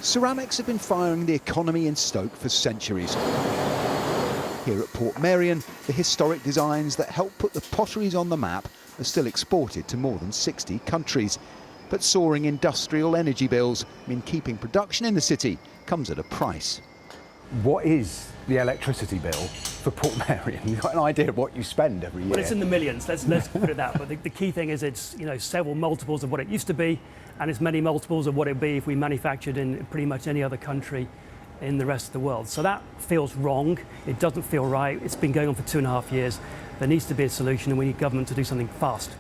Ceramics have been firing the economy in Stoke for centuries. Here at Portmeirion, the historic designs that help put the potteries on the map are still exported to more than 60 countries. But soaring industrial energy bills mean keeping production in the city comes at a price. What is the electricity bill for Portmeirion? You've got an idea of what you spend every year? Well, it's in the millions, let's put it that. But the key thing is it's several multiples of what it used to be, and it's many multiples of what it would be if we manufactured in pretty much any other country in the rest of the world. So that feels wrong. It doesn't feel right. It's been going on for 2.5 years. There needs to be a solution, and we need government to do something fast.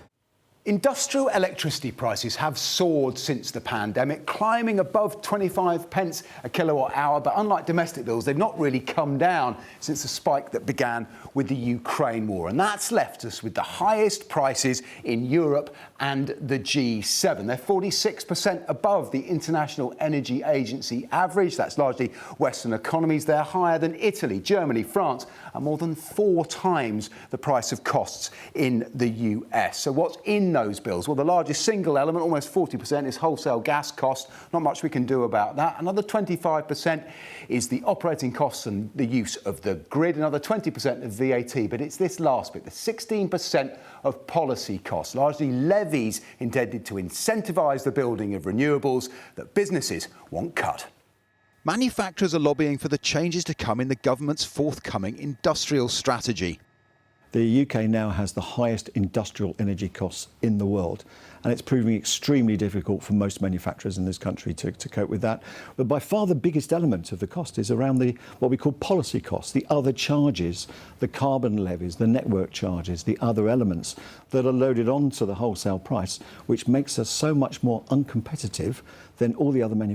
Industrial electricity prices have soared since the pandemic, climbing above 25 pence a kilowatt hour. But unlike domestic bills, they've not really come down since the spike that began with the Ukraine war. And that's left us with the highest prices in Europe and the G7. They're 46% above the International Energy Agency average. That's largely Western economies. They're higher than Italy, Germany, France, and more than 4 times the price of costs in the US. So what's in those bills? Well, the largest single element, almost 40%, is wholesale gas cost. Not much we can do about that. Another 25% is the operating costs and the use of the grid. Another 20% of VAT. But it's this last bit, the 16% of policy costs, largely levies intended to incentivise the building of renewables that businesses want cut. Manufacturers are lobbying for the changes to come in the government's forthcoming industrial strategy. The UK now has the highest industrial energy costs in the world, and it's proving extremely difficult for most manufacturers in this country to cope with that. But by far the biggest element of the cost is around what we call policy costs, the other charges, the carbon levies, the network charges, the other elements that are loaded onto the wholesale price, which makes us so much more uncompetitive than all the other manufacturers.